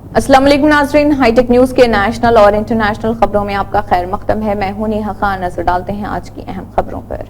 अस्सलाम वालेकुम नाज़रीन, हाईटेक न्यूज़ के नेशनल और इंटरनेशनल खबरों में आपका खैर मक़दम है। मैं हूं नेहा खान। नजर डालते हैं आज की अहम खबरों पर।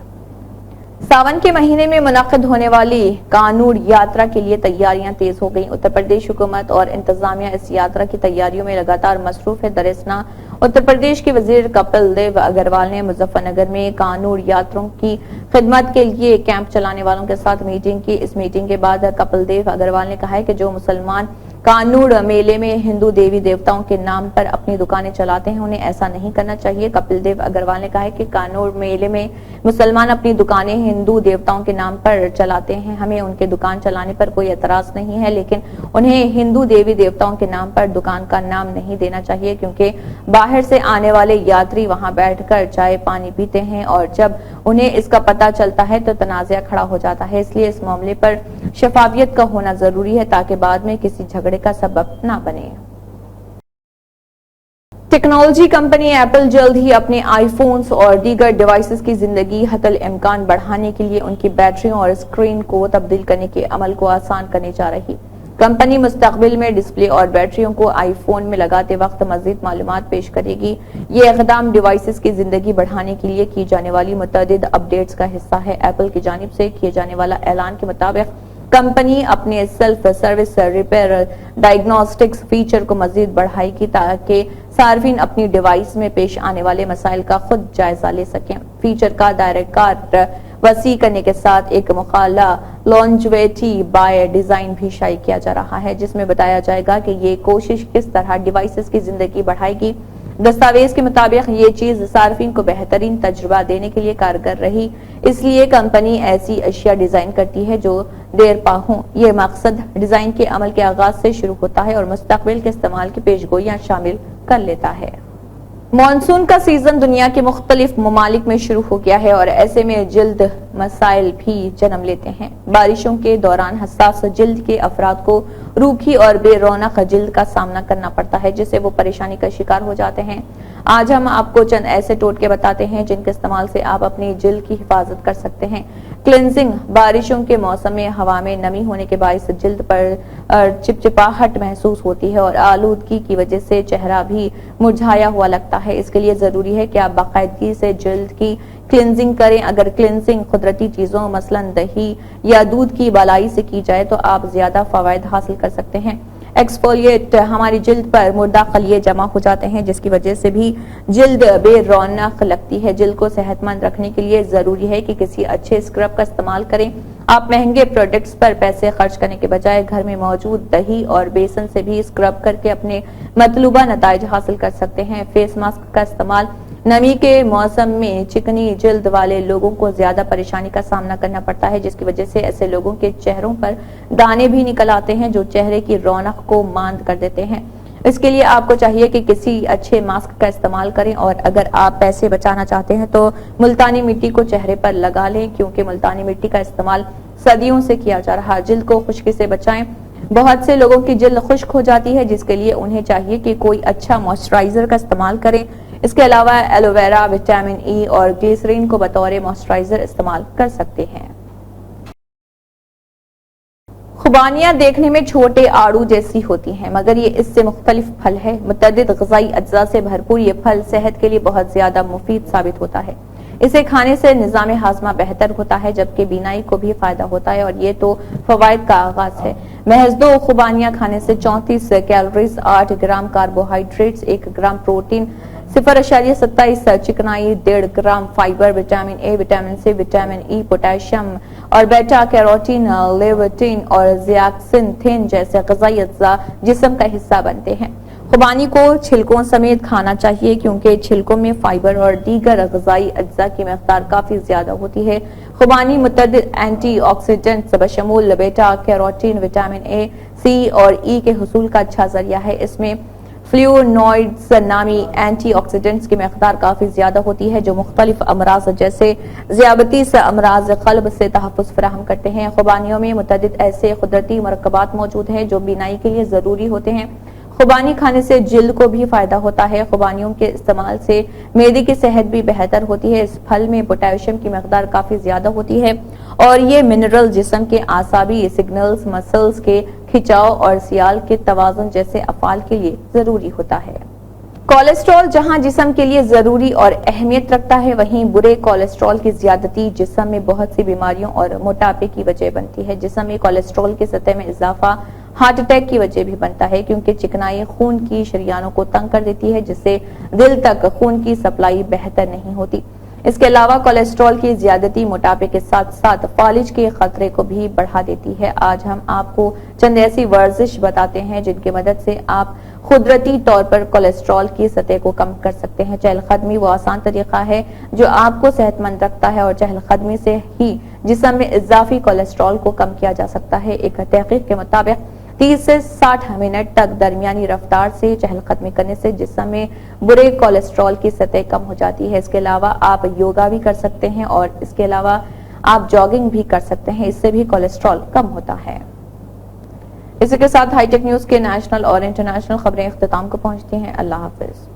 सावन के महीने में मुनक़िद होने वाली कानूड़ यात्रा के लिए तैयारियां तेज हो गई। उत्तर प्रदेश हुकूमत और इंतजामिया इस यात्रा की तैयारियों में लगातार मसरूफ है। दरअसल उत्तर प्रदेश के वजीर कपिल देव अग्रवाल ने मुजफ्फरनगर में कानूड़ यात्रियों की खिदमत के लिए कैंप चलाने वालों के साथ मीटिंग की। इस मीटिंग के बाद कपिल देव अग्रवाल ने कहा है कि जो मुसलमान कानूड़ मेले में हिंदू देवी देवताओं के नाम पर अपनी दुकानें चलाते हैं, उन्हें ऐसा नहीं करना चाहिए। कपिल देव अग्रवाल ने कहा है कि कानूड़ मेले में मुसलमान अपनी दुकानें हिंदू देवताओं के नाम पर चलाते हैं। हमें उनके दुकान चलाने पर कोई एतराज नहीं है, लेकिन उन्हें हिंदू देवी देवताओं के नाम पर दुकान का नाम नहीं देना चाहिए, क्योंकि बाहर से आने वाले यात्री वहां बैठकर चाय पानी पीते हैं और जब उन्हें इसका पता चलता है तो तनाज़ा खड़ा हो जाता है। इसलिए इस मामले पर शफाफियत का होना जरूरी है ताकि बाद में किसी झगड़े का सबब ना बने। टेक्नोलॉजी कंपनी एप्पल जल्द ही अपने आईफोन्स और दीगर डिवाइसेस की जिंदगी हतल इम्कान बढ़ाने के लिए उनकी बैटरियों और स्क्रीन को तब्दील करने के अमल को आसान करने जा रही। कंपनी मुस्तकबिल में डिस्प्ले और बैटरियों को आईफोन में लगाते वक्त मजीद मालूमात पेश करेगी। ये इक़दाम डिवाइसेस की जिंदगी बढ़ाने के लिए की जाने वाली मुतअद्दिद अपडेट्स का हिस्सा है। एप्पल की जानिब से किए जाने वाला ऐलान के मुताबिक कंपनी अपने self service repair diagnostics feature को मजीद बढ़ाएगी ताकि सार्फिन अपनी डिवाइस में पेश आने वाले मसाइल का खुद जायजा ले सकें। फीचर का दायरा वसी करने के साथ एक मुकाला लॉन्जेविटी बाय डिजाइन भी शाये किया जा रहा है, जिसमें बताया जाएगा कि ये कोशिश किस तरह डिवाइसेस की जिंदगी बढ़ाएगी। दस्तावेज के मुताबिक ये चीज सार्फिन को बेहतरीन तजुर्बा देने के लिए कारगर रही, इसलिए कंपनी ऐसी अशिया डिजाइन करती है जो देर पा हों। ये मकसद डिजाइन के अमल के आगाज से शुरू होता है और मुस्तकबिल के इस्तेमाल की पेशगोइयां शामिल कर लेता है। मॉनसून का सीजन दुनिया के मुख्तलिफ ममालिक में शुरू हो गया है और ऐसे में जिल्द मसाइल भी जन्म लेते हैं। बारिशों के दौरान हसास जिल्द के अफराद को रूखी और बेरौनक जिल्द का सामना करना पड़ता है, जिससे वो परेशानी का शिकार हो जाते हैं। आज हम आपको चंद ऐसे टोटके बताते हैं जिनके इस्तेमाल से आप अपनी जिल्द की हिफाजत कर सकते हैं। क्लिनजिंग। बारिशों के मौसम में हवा में नमी होने के बायस जिल्द पर चिपचिपाहट महसूस होती है और आलूदगी की वजह से चेहरा भी मुरझाया हुआ लगता है। इसके लिए जरूरी है कि आप बाकायदगी से जिल्द की क्लिनजिंग करें। अगर क्लिनजिंग कुदरती चीजों मसलन दही या दूध की बालाई से की जाए तो आप ज्यादा फवायद हासिल कर सकते हैं। एक्सफोलिएट। हमारी जिल्द पर मुर्दा खलिये जमा हो जाते हैं, जिसकी वजह से भी जिल्द बेरौनक लगती है। जिल्द को सेहतमंद रखने के लिए जरूरी है कि किसी अच्छे स्क्रब का इस्तेमाल करें। आप महंगे प्रोडक्ट्स पर पैसे खर्च करने के बजाय घर में मौजूद दही और बेसन से भी स्क्रब करके अपने मतलूबा नताइज हासिल कर सकते हैं। फेस मास्क का इस्तेमाल। नमी के मौसम में चिकनी जिल्द वाले लोगों को ज्यादा परेशानी का सामना करना पड़ता है, जिसकी वजह से ऐसे लोगों के चेहरों पर दाने भी निकल आते हैं जो चेहरे की रौनक को मांद कर देते हैं। इसके लिए आपको चाहिए कि किसी अच्छे मास्क का इस्तेमाल करें और अगर आप पैसे बचाना चाहते हैं तो मुल्तानी मिट्टी को चेहरे पर लगा लें, क्योंकि मुल्तानी मिट्टी का इस्तेमाल सदियों से किया जा रहा। जिल्द को खुश्की से बचाएं। बहुत से लोगों की जिल्द खुश्क हो जाती है, जिसके लिए उन्हें चाहिए कि कोई अच्छा मॉइस्चराइजर का इस्तेमाल करें। इसके अलावा एलोवेरा, विटामिन ई और ग्लिसरीन को बतौर मॉइस्चराइजर इस्तेमाल कर सकते हैं। खुबानियां देखने में छोटे आड़ू जैसी होती हैं, मगर ये इससे मुख्तलिफ फल है। मुतअद्दिद ग़िज़ाई अज्जा से भरपूर ये फल सेहत के लिए बहुत ज्यादा मुफीद साबित होता है। इसे खाने से निज़ाम हाजमा बेहतर होता है, जबकि बीनाई को भी फायदा होता है और ये तो फवायद का आगाज है। महज 2 खुबानियां खाने से 34 calories, 8 gram carbohydrates, 1 gram protein, 0.27 चिकनाई, 1.5 gram fibre, vitamin A, vitamin C, vitamin E, potassium और बेटा कैरोटीन, लेविटिन और ज़ियाक्सिनथिन जैसे ग़िज़ाई अज्जा जिस्म का हिस्सा बनते हैं। खुबानी को छिलकों समेत खाना चाहिए, क्योंकि छिलकों में फाइबर और दीगर ग़िज़ाई अज्जा की मक़दार काफी ज्यादा होती है। खुबानी मुतअद्दिद एंटीऑक्सीडेंट्स बशमूल बेटा कैरोटीन, विटामिन ए, सी और ई के हुसूल का अच्छा जरिया है। इसमें फ्लूनोइड्स नामी एंटीऑक्सीडेंट्स की मकदार काफी ज्यादा होती है, जो मुख्तलिफ अमराज जैसे ज़ियाबतीस अमराज क़ल्ब से तहफ़्फ़ुज़ फराहम करते हैं। खुबानियों में मुतअद्दिद ऐसे कुदरती मरकबात मौजूद हैं जो बीनाई के लिए जरूरी होते हैं। खुबानी खाने से जिल्द को भी फायदा होता है। खुबानियों के इस्तेमाल से मेदे की सेहत भी बेहतर होती है। इस फल में पोटेशियम की मकदार काफी ज्यादा होती है और ये मिनरल जिस्म के आसाबी सिग्नल्स, मसल्स के کھچاؤ اور سیال کے توازن جیسے افعال کے لیے ضروری ہوتا ہے۔ کولیسٹرول جہاں جسم کے لیے ضروری اور اہمیت رکھتا ہے، وہیں برے کولیسٹرول کی زیادتی جسم میں بہت سی بیماریوں اور موٹاپے کی وجہ بنتی ہے۔ جسم میں کولیسٹرول کی سطح میں اضافہ ہارٹ اٹیک کی وجہ بھی بنتا ہے، کیونکہ چکنائی خون کی شریانوں کو تنگ کر دیتی ہے، جس سے دل تک خون کی سپلائی بہتر نہیں ہوتی۔ اس کے علاوہ کولیسٹرول کی زیادتی موٹاپے کے ساتھ ساتھ فالج کے خطرے کو بھی بڑھا دیتی ہے۔ آج ہم آپ کو چند ایسی ورزش بتاتے ہیں جن کی مدد سے آپ قدرتی طور پر کولیسٹرول کی سطح کو کم کر سکتے ہیں۔ چہل قدمی وہ آسان طریقہ ہے جو آپ کو صحت مند رکھتا ہے، اور چہل قدمی سے ہی جسم میں اضافی کولیسٹرول کو کم کیا جا سکتا ہے۔ ایک تحقیق کے مطابق 30 سے 60 منٹ تک درمیانی رفتار سے چہل قدمی کرنے سے جسم میں برے کولیسٹرول کی سطح کم ہو جاتی ہے۔ اس کے علاوہ آپ یوگا بھی کر سکتے ہیں، اور اس کے علاوہ آپ جاگنگ بھی کر سکتے ہیں، اس سے بھی کولیسٹرول کم ہوتا ہے۔ اسی کے ساتھ ہائی ٹیک نیوز کے نیشنل اور انٹرنیشنل خبریں اختتام کو پہنچتی ہیں۔ اللہ حافظ۔